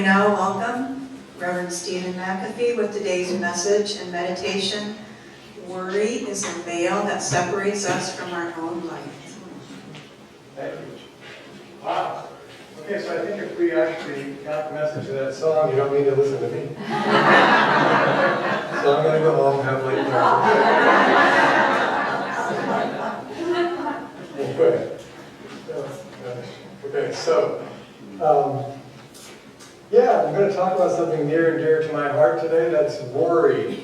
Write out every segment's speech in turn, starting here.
now welcome Reverend Stephen McAfee with today's message and meditation. Worry is a veil that separates us from our own light. Thank you. Wow. Okay, so I think if we actually got the message of that song, you don't need to listen to me. So I'm going to go home and have late breakfast. Okay, so yeah, I'm going to talk about something near and dear to my heart today. That's worry.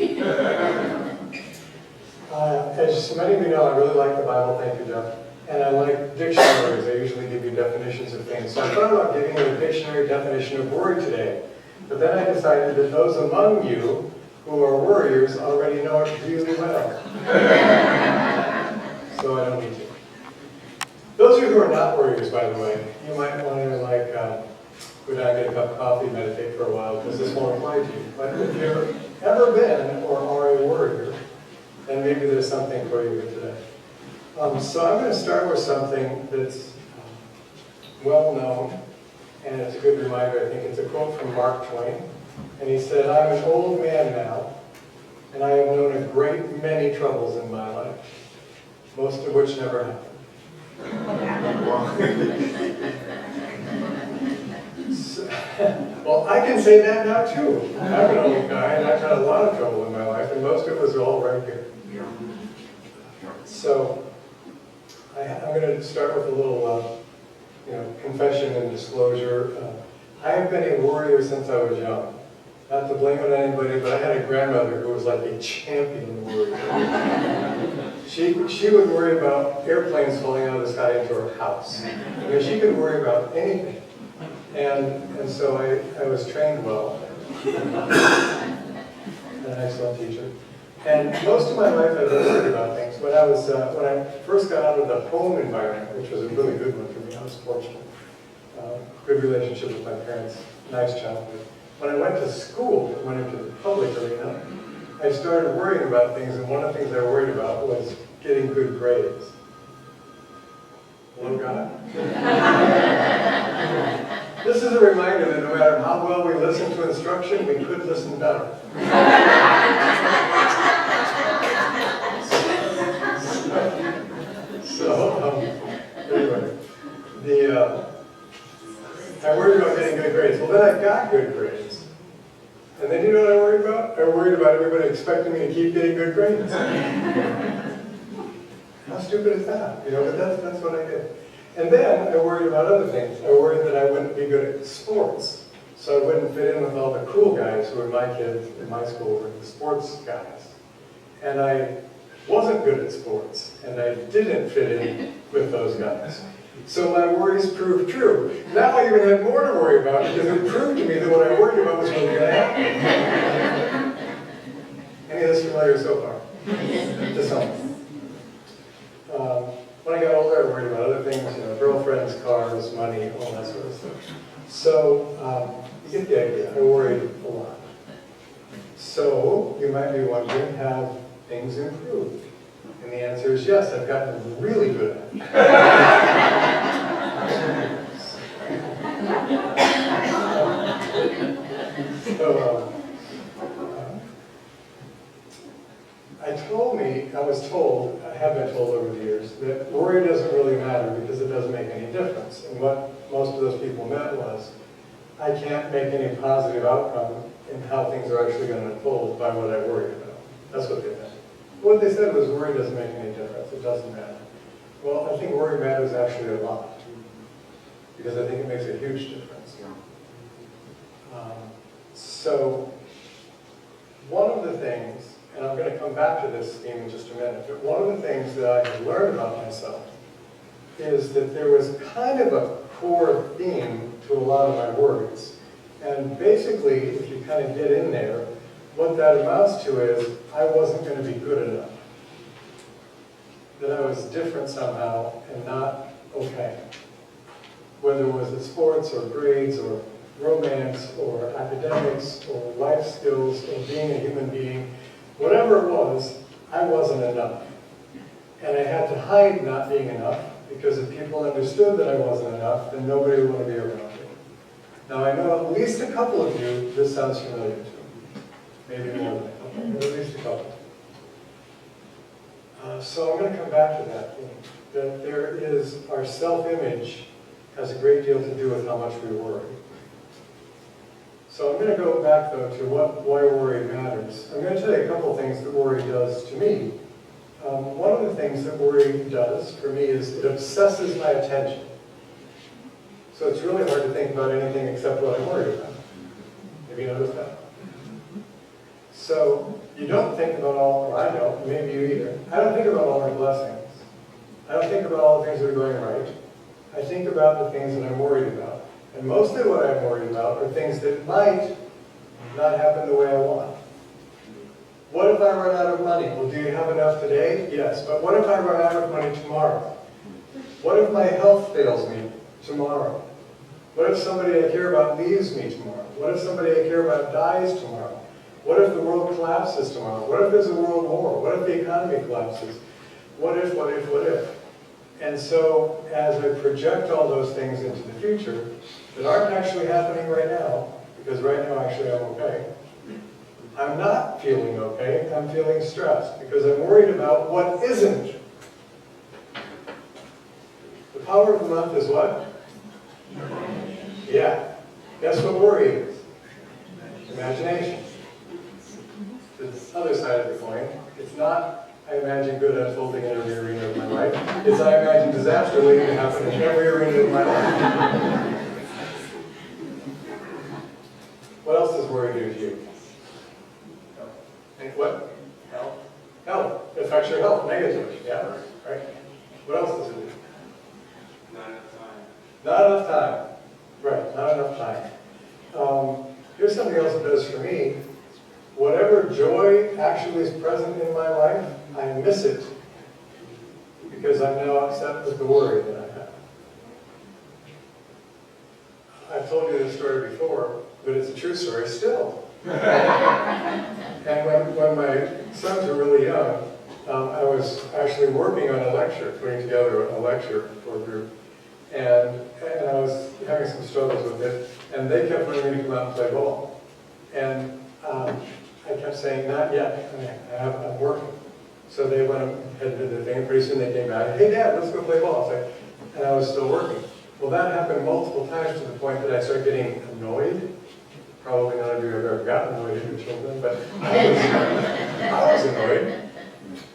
As many of you know, I really like the Bible. Thank you, Jeff. And I like dictionaries. I usually give you definitions of things. So I thought about giving you a dictionary definition of worry today. But then I decided that those among you who are worriers already know it really well. So I don't need to. Those of you who are not worriers, by the way, you might want to go down and get a cup of coffee, meditate for a while, because this won't apply to you. But if you've ever been or are a worrier, then maybe there's something for you here today. So I'm going to start with something that's well known, and it's a good reminder. I think it's a quote from Mark Twain, and he said, "I'm an old man now, and I have known a great many troubles in my life, most of which never happened." Well, I can say that now too. I'm an old guy, and I've had a lot of trouble in my life, and most of it was all right here. So I'm going to start with a little, confession and disclosure. I have been a worrier since I was young. Not to blame it on anybody, but I had a grandmother who was like a champion worrier. She would worry about airplanes falling out of the sky into her house. I mean, she could worry about anything. And so I was trained well. An excellent teacher. And most of my life I've been worried about things. When I first got out of the home environment, which was a really good one for me, I was fortunate. Good relationship with my parents, nice childhood. When I went to school, went into the public arena, I started worrying about things, and one of the things I worried about was getting good grades. Hello, God? This is a reminder that no matter how well we listen to instruction, we could listen better. Anyway, I worried about getting good grades. Well, then I got good grades. And then you know what I worried about? I worried about everybody expecting me to keep getting good grades. How stupid is that? But that's what I did. And then I worried about other things. I worried that I wouldn't be good at sports. So I wouldn't fit in with all the cool guys who were my kids in my school, were the sports guys. And I wasn't good at sports, and I didn't fit in with those guys. So my worries proved true. Now I even had more to worry about, because it proved to me that what I worried about was really going to happen. Any of this familiar so far? To some. When I got older, I worried about other things, girlfriends, cars, money, all that sort of stuff. So, you get the idea. I worried a lot. So, you might be wondering, have things improved? And the answer is yes, I've gotten really good at it. I have been told over the years, that worry doesn't really matter because it doesn't make any difference. And what most of those people meant was, I can't make any positive outcome in how things are actually going to unfold by what I worry about. That's what they meant. What they said was worry doesn't make any difference. It doesn't matter. Well, I think worry matters actually a lot, because I think it makes a huge difference. So, one of the things, and I'm going to come back to this theme in just a minute, but one of the things that I have learned about myself is that there was kind of a core theme to a lot of my worries. And basically, if you kind of get in there, what that amounts to is, I wasn't going to be good enough. That I was different somehow and not okay. Whether it was in sports or grades or romance or academics or life skills or being a human being, whatever it was, I wasn't enough. And I had to hide not being enough, because if people understood that I wasn't enough, then nobody would want to be around me. Now I know at least a couple of you, this sounds familiar to. Maybe more than a couple, but at least a couple. So I'm going to come back to that thing, that there is, our self-image has a great deal to do with how much we worry. So I'm going to go back though to why worry matters. I'm going to tell you a couple of things that worry does to me. One of the things that worry does for me is it obsesses my attention. So it's really hard to think about anything except what I'm worried about. Have you noticed that? So you don't think about all, or I don't, maybe you either. I don't think about all my blessings. I don't think about all the things that are going right. I think about the things that I'm worried about. And mostly what I'm worried about are things that might not happen the way I want. What if I run out of money? Well, do you have enough today? Yes. But what if I run out of money tomorrow? What if my health fails me tomorrow? What if somebody I care about leaves me tomorrow? What if somebody I care about dies tomorrow? What if the world collapses tomorrow? What if there's a world war? What if the economy collapses? What if, what if, what if? And so, as I project all those things into the future that aren't actually happening right now, because right now actually I'm okay, I'm not feeling okay, I'm feeling stressed, because I'm worried about what isn't. The power of the month is what? Yeah. Guess what worry is? Imagination. The other side of the coin, it's not I imagine good unfolding in every arena of my life. It's I imagine disaster waiting to happen in every arena of my life. What else does worry do to you? And what? Health. Health. It affects your health negatively. Yeah, right? What else does it do? Not enough time. Not enough time. Right, not enough time. Here's something else it does for me. Whatever joy actually is present in my life, I miss it because I'm now upset with the worry that I have. I've told you this story before, but it's a true story still. And when my sons were really young, I was actually working on a lecture, putting together a lecture for a group. And I was having some struggles with it, and they kept wanting me to come out and play ball. And I kept saying, not yet, I'm working. So they went ahead and did their thing, and pretty soon they came back, hey Dad, let's go play ball. And I was still working. Well, that happened multiple times to the point that I started getting annoyed. Probably none of you have ever gotten annoyed at your children, but I was annoyed.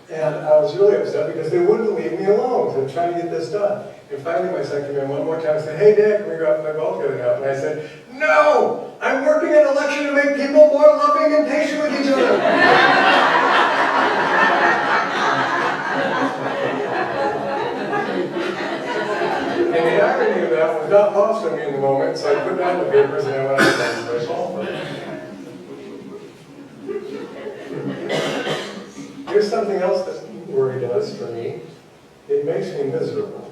And I was really upset because they wouldn't leave me alone. So I'm trying to get this done. And finally my son came in one more time and said, hey Dad, can we go out and play ball together now? And I said, no! I'm working on a lecture to make people more loving and patient with each other. And the irony of that was not lost on me in the moment, so I put down the papers and I went out and play ball. Here's something else that worry does for me. It makes me miserable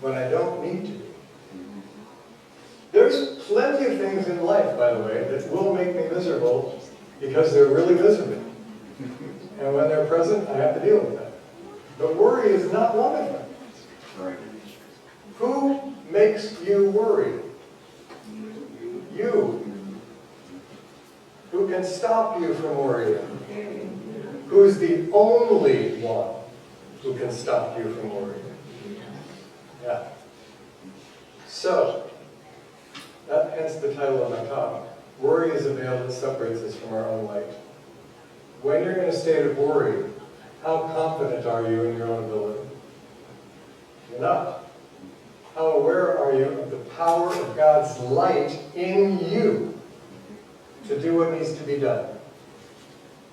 when I don't need to. There's plenty of things in life, by the way, that will make me miserable because they're really miserable. And when they're present, I have to deal with that. But worry is not one of them. Who makes you worry? You. Who can stop you from worrying? Who's the only one who can stop you from worrying? Yeah. So, hence the title of my talk. Worry is a veil that separates us from our own light. When you're in a state of worry, how confident are you in your own ability? You're not. How aware are you of the power of God's light in you to do what needs to be done?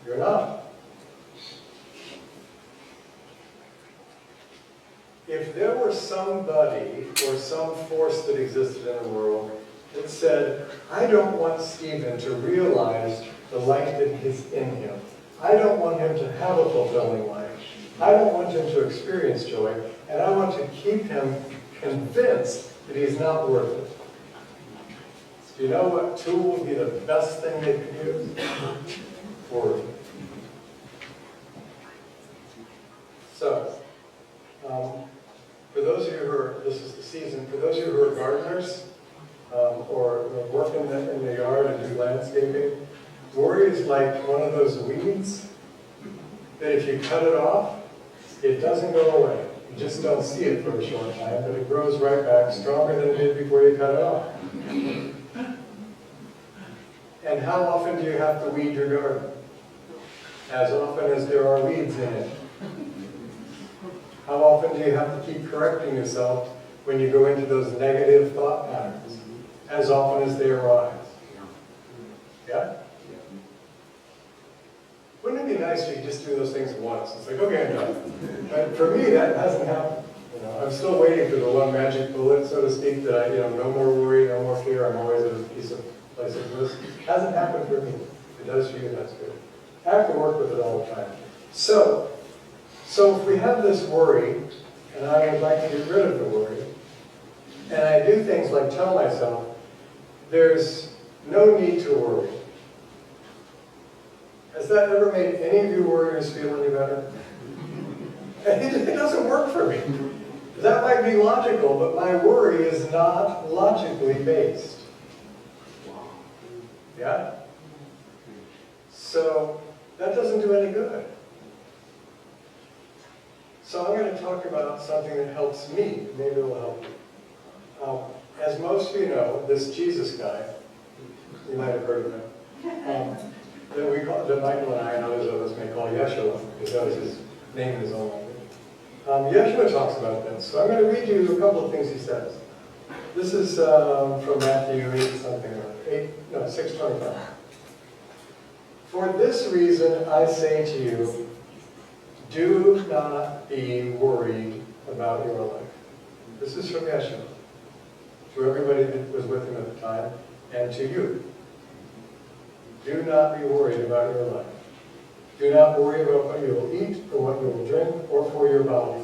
You're not. If there were somebody or some force that existed in the world that said, I don't want Stephen to realize the light that is in him. I don't want him to have a fulfilling life. I don't want him to experience joy, and I want to keep him convinced that he's not worth it. Do you know what tool would be the best thing they could use? Worry. So, for those of you who are, this is the season, for those of you who are gardeners, or work in the yard and do landscaping. Worry is like one of those weeds that if you cut it off, it doesn't go away. You just don't see it for a short time, but it grows right back stronger than it did before you cut it off. And how often do you have to weed your garden? As often as there are weeds in it. How often do you have to keep correcting yourself when you go into those negative thought patterns? As often as they arise. Yeah? Wouldn't it be nice if you could just do those things once? It's like, okay, I'm done. But for me, that hasn't happened. I'm still waiting for the one magic bullet, so to speak, that no more worry, no more fear. I'm always at a place of bliss. It hasn't happened for me. If it does for you, that's good. I have to work with it all the time. So if we have this worry, and I would like to get rid of the worry, and I do things like tell myself, there's no need to worry. Has that ever made any of you worriers feel any better? It doesn't work for me. That might be logical, but my worry is not logically based. Yeah? So that doesn't do any good. So I'm going to talk about something that helps me. Maybe it will help you. As most of you know, this Jesus guy, you might have heard of him, that Michael and I and others of us may call Yeshua, because that was his name in his own language. Yeshua talks about this. So I'm going to read you a couple of things he says. This is from Matthew 6:25. For this reason I say to you, do not be worried about your life. This is from Yeshua, to everybody that was with him at the time, and to you. Do not be worried about your life. Do not worry about what you will eat, or what you will drink, or for your body.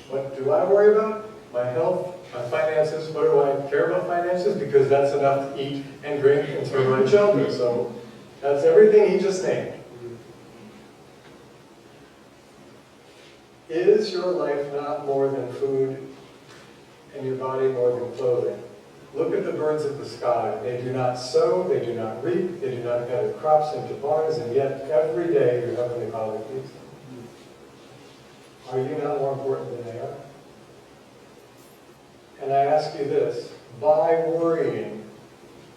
What do I worry about? My health, my finances. What do I care about finances? Because that's enough to eat and drink and for my children. So that's everything he just named. Is your life not more than food, and your body more than clothing? Look at the birds of the sky. They do not sow, they do not reap, they do not gather crops into barns, and yet every day your heavenly Father feeds them. Are you not more important than they are? And I ask you this, by worrying,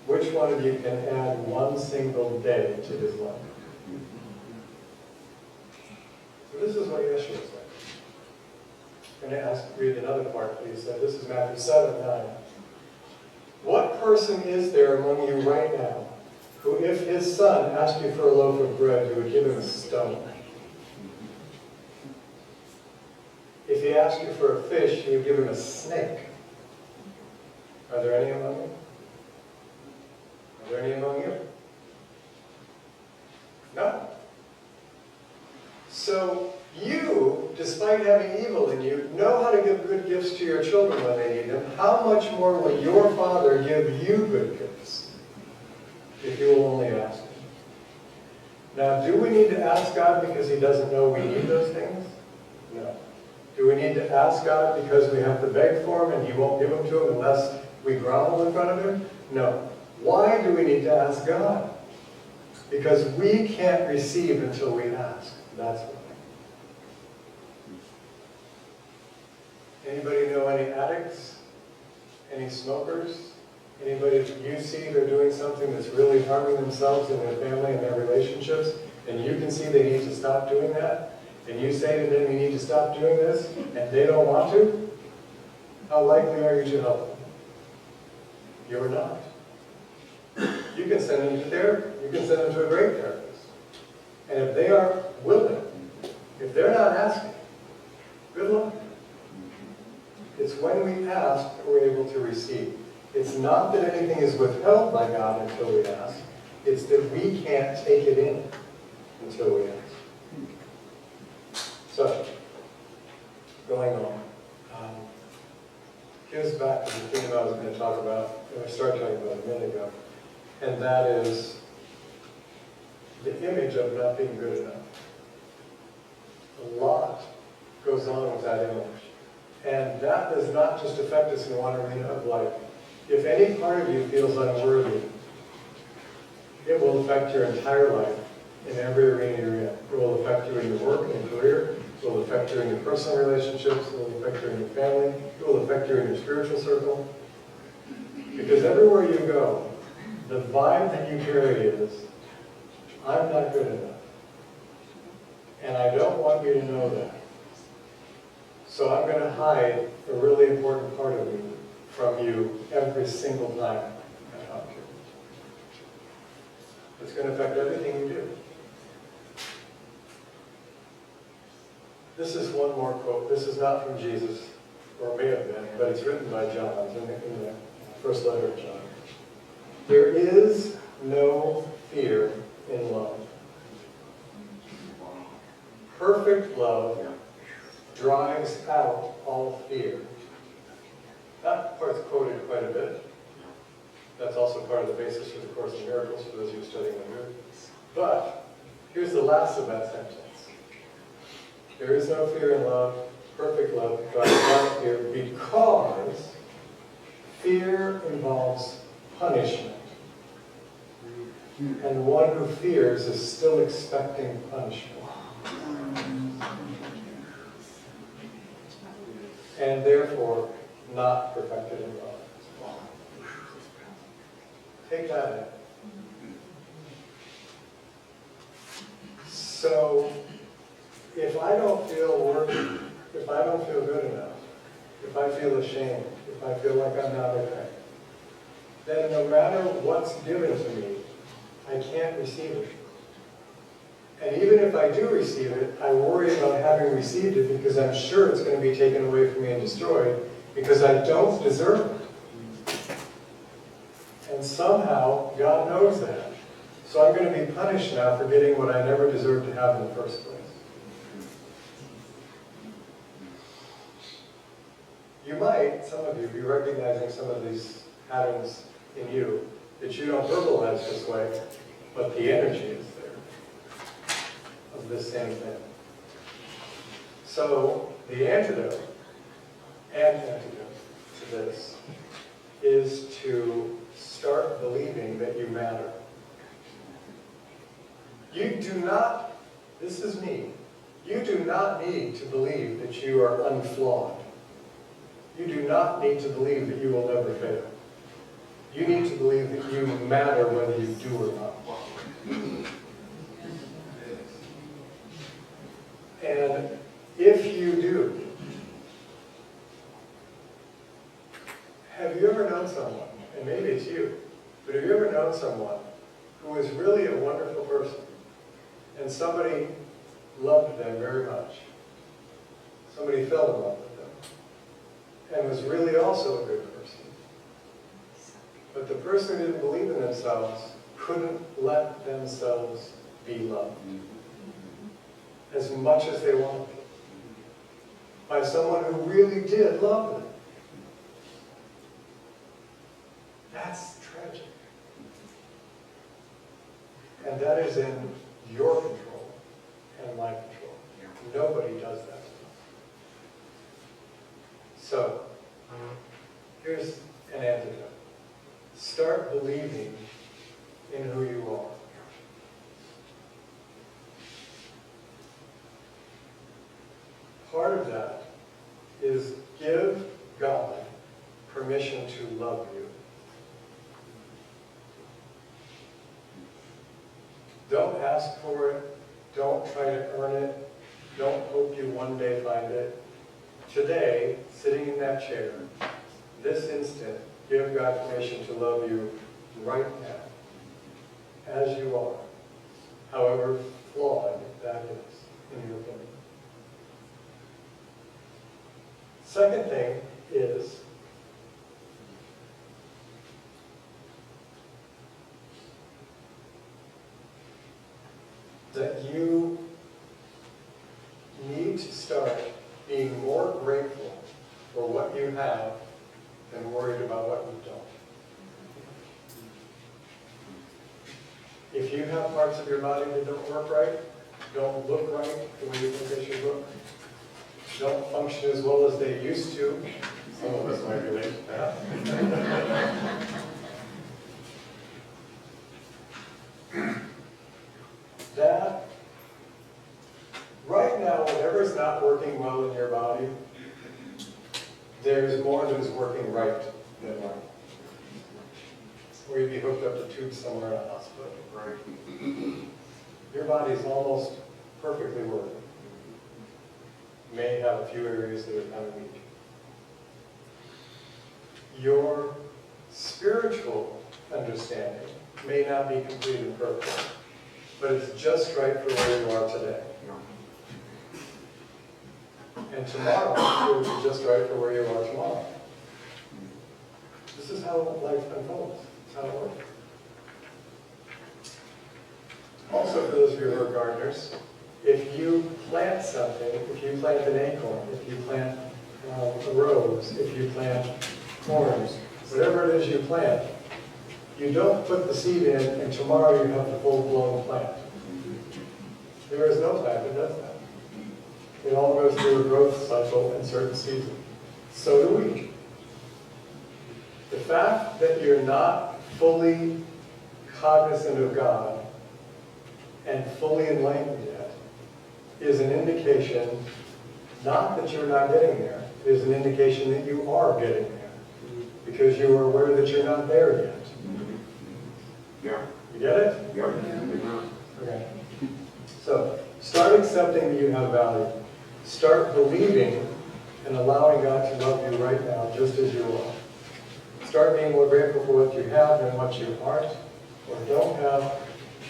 which one of you can add one single day to his life? So this is what Yeshua said. I'm going to read another part that he said. This is Matthew 7:9. What person is there among you right now who, if his son asked you for a loaf of bread, you would give him a stone? If he asked you for a fish, you would give him a snake. Are there any among you? Are there any among you? No. So you, despite having evil in you, know how to give good gifts to your children when they need them. How much more will your Father give you good gifts if you will only ask him? Now, do we need to ask God because he doesn't know we need those things? No. Do we need to ask God because we have to beg for him and he won't give them to him unless we grovel in front of him? No. Why do we need to ask God? Because we can't receive until we ask. That's why. Anybody know any addicts? Any smokers? Anybody that you see they're doing something that's really harming themselves and their family and their relationships, and you can see they need to stop doing that, and you say to them you need to stop doing this, and they don't want to? How likely are you to help them? You're not. You can send them to therapy. You can send them to a great therapist. And if they aren't willing, if they're not asking, good luck. It's when we ask that we're able to receive. It's not that anything is withheld by God until we ask. It's that we can't take it in until we ask. So, going on. Here's back to the theme I was going to talk about, and I started talking about a minute ago. And that is the image of not being good enough. A lot goes on with that image. And that does not just affect us in one arena of life. If any part of you feels unworthy, it will affect your entire life in every arena you're in. It will affect you in your work and career. It will affect you in your personal relationships. It will affect you in your family. It will affect you in your spiritual circle. Because everywhere you go, the vibe that you carry is, I'm not good enough. And I don't want you to know that. So I'm going to hide a really important part of you from you every single time I talk to you. It's going to affect everything you do. This is one more quote. This is not from Jesus, or may have been, but it's written by John. It's in the first letter of John. There is no fear in love. Perfect love drives out all fear. That part's quoted quite a bit. That's also part of the basis for the Course in Miracles for those of you studying under. But here's the last of that sentence. There is no fear in love. Perfect love drives out fear because fear involves punishment. And one who fears is still expecting punishment. And therefore, not perfected in love. Take that in. So, if I don't feel worthy, if I don't feel good enough, if I feel ashamed, if I feel like I'm not okay, then no matter what's given to me, I can't receive it. And even if I do receive it, I worry about having received it because I'm sure it's going to be taken away from me and destroyed because I don't deserve it. And somehow, God knows that. So I'm going to be punished now for getting what I never deserved to have in the first place. You might, some of you, be recognizing some of these patterns in you that you don't verbalize this way, but the energy is there of this same thing. So the antidote to this is to start believing that you matter. You do not, this is me, you do not need to believe that you are unflawed. You do not need to believe that you will never fail. You need to believe that you matter whether you do or not. And if you do, have you ever known someone, and maybe it's you, but have you ever known someone who was really a wonderful person, and somebody loved them very much? Somebody fell in love with them, and was really also a good person. But the person who didn't believe in themselves couldn't let themselves be loved as much as they wanted by someone who really did love them. That's tragic. And that is in your control and my control. Nobody does that. So, here's an antidote. Start believing in who you are. Part of that is give God permission to love you. Don't ask for it. Don't try to earn it. Don't hope you one day find it. Today, sitting in that chair, this instant, give God permission to love you right now, as you are, however flawed that is, in your opinion. Second thing is that you need to start being more grateful for what you have than worried about what you don't. If you have parts of your body that don't work right, don't look right the way you think they should look, don't function as well as they used to, Some of us might relate to that. That, right now, whatever's not working well in your body, there's more that is working right than right. Or you'd be hooked up to tubes somewhere in a hospital. Right. Your body's almost perfectly working. May have a few areas that are kind of weak. Your spiritual understanding may not be complete and perfect, but it's just right for where you are today. And tomorrow, it will be just right for where you are tomorrow. This is how life unfolds. This is how it works. Also, for those of you who are gardeners, if you plant something, if you plant an acorn, if you plant a rose, if you plant corns, whatever it is you plant, you don't put the seed in and tomorrow you have the full-blown plant. There is no plant that does that. It all goes through a growth cycle in certain seasons. So do we. The fact that you're not fully cognizant of God and fully enlightened yet is an indication, not that you're not getting there, it is an indication that you are getting there. Because you are aware that you're not there yet. Yeah. You get it? Yeah. Okay. So, start accepting that you have value. Start believing and allowing God to love you right now, just as you are. Start being more grateful for what you have than what you aren't or don't have.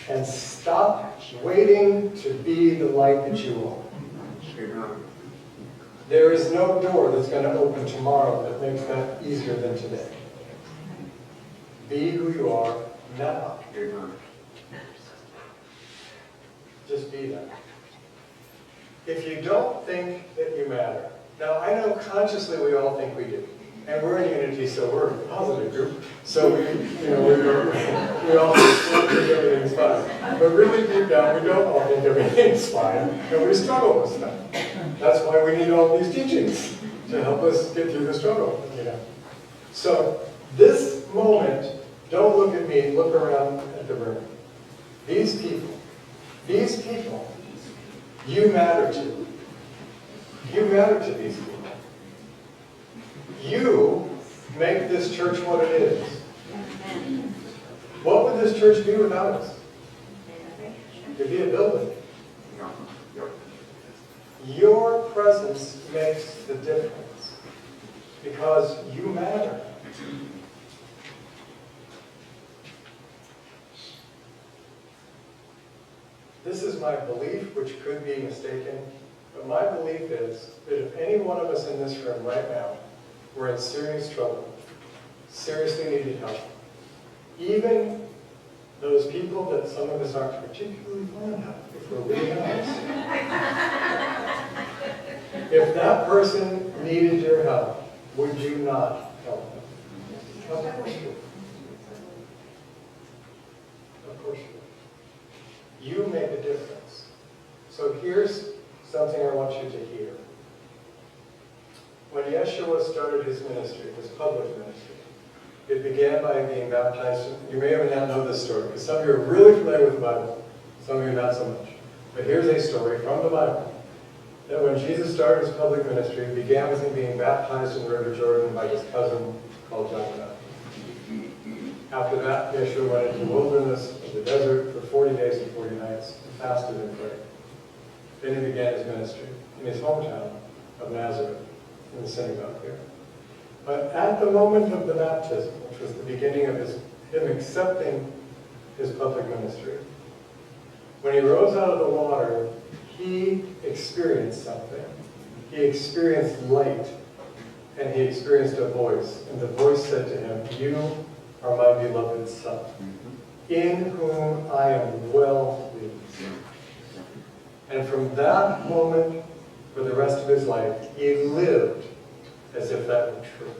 And stop waiting to be the light that you are. There is no door that's going to open tomorrow that makes that easier than today. Be who you are now. Just be that. If you don't think that you matter, now I know consciously we all think we do. And we're in unity, so we're a positive group. So we all think everything's fine. But really deep down, we don't all think everything's fine, and we struggle with stuff. That's why we need all these teachings to help us get through the struggle. So this moment, don't look at me, look around at the room. These people, you matter to. You matter to these people. You make this church what it is. What would this church be without us? It'd be a building. Your presence makes the difference because you matter. This is my belief, which could be mistaken, but my belief is that if any one of us in this room right now were in serious trouble, seriously needed help, even those people that some of us aren't particularly fond of, if we're really honest, if that person needed your help, would you not help them? Of course you would. Of course you would. You make a difference. So here's something I want you to hear. When Yeshua started his ministry, his public ministry, it began by being baptized. You may or may not know this story, because some of you are really familiar with the Bible, some of you not so much. But here's a story from the Bible, that when Jesus started his public ministry, it began with him being baptized in the River Jordan by his cousin called John the Baptist. After that, Yeshua went into the wilderness of the desert for 40 days and 40 nights, and fasted and prayed. Then he began his ministry in his hometown of Nazareth, in the synagogue there. But at the moment of the baptism, which was the beginning of him accepting his public ministry, when he rose out of the water, he experienced something. He experienced light, and he experienced a voice. And the voice said to him, "You are my beloved Son, in whom I am well pleased." And from that moment, for the rest of his life, he lived as if that were true.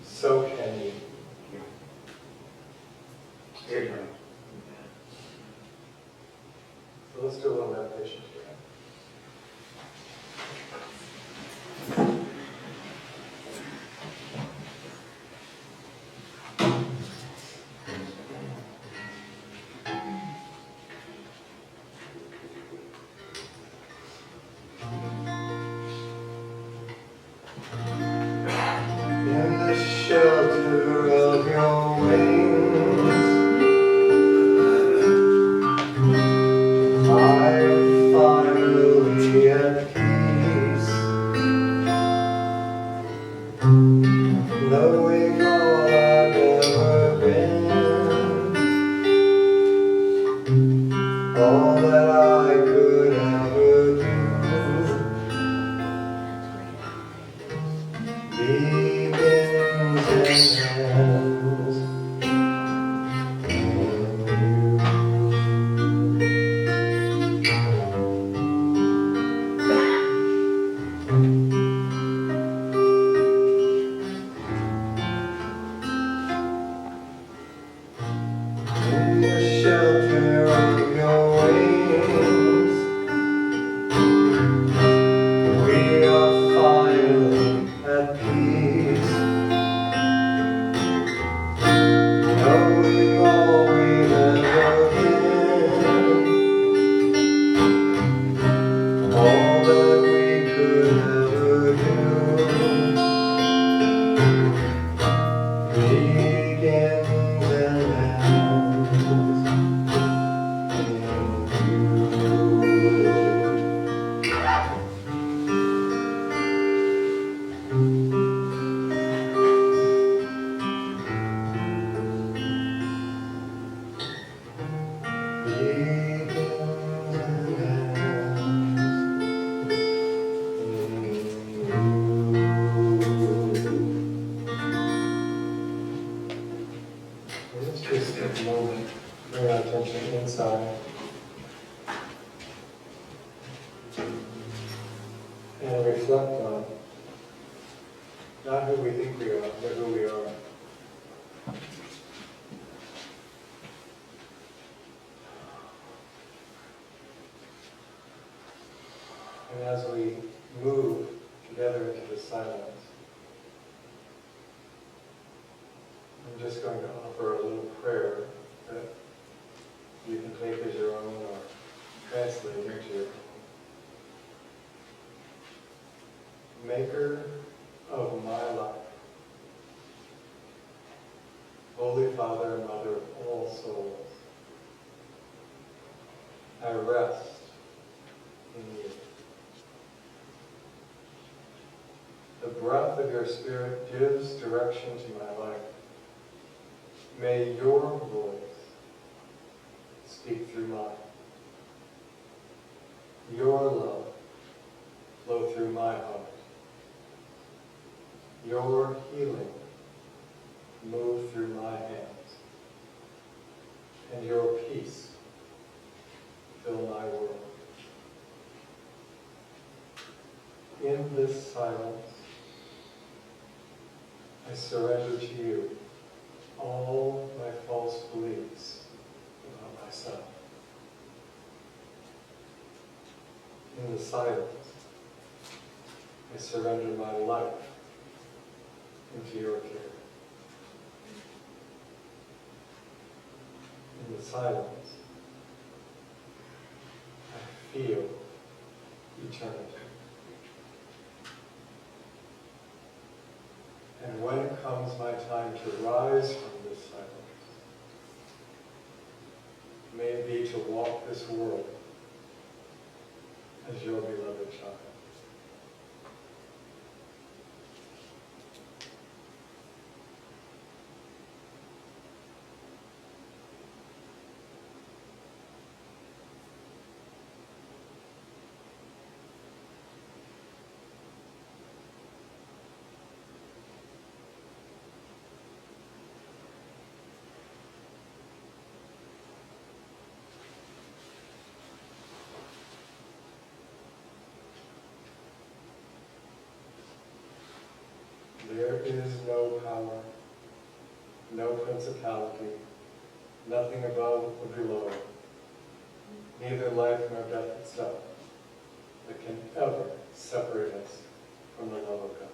So can you. So let's do a little meditation together. Let's just take a moment, bring our attention inside, and reflect on not who we think we are, but who we are. And as we move together into the silence, I'm just going to offer a little prayer that you can take as your own or translate into your own. Maker of my life, Holy Father and Mother of all souls, I rest in you. The breath of your Spirit gives direction to my life. May your voice speak through mine. Your love flow through my heart. Your healing move through my hands. And your peace fill my world. In this silence, I surrender to you all my false beliefs about myself. In the silence, I surrender my life into your care. In the silence, I feel eternity. And when it comes my time to rise from this silence, may it be to walk this world as your beloved child. There is no power, no principality, nothing above or below, neither life nor death itself, that can ever separate us from the love of God.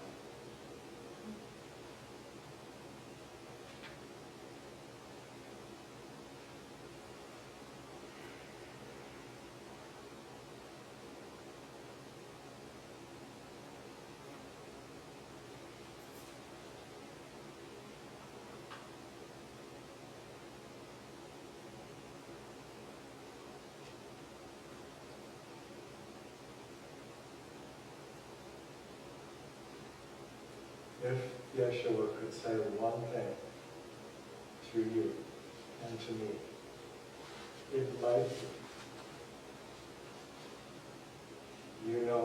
If Yeshua could say one thing to you and to me, it might be, you no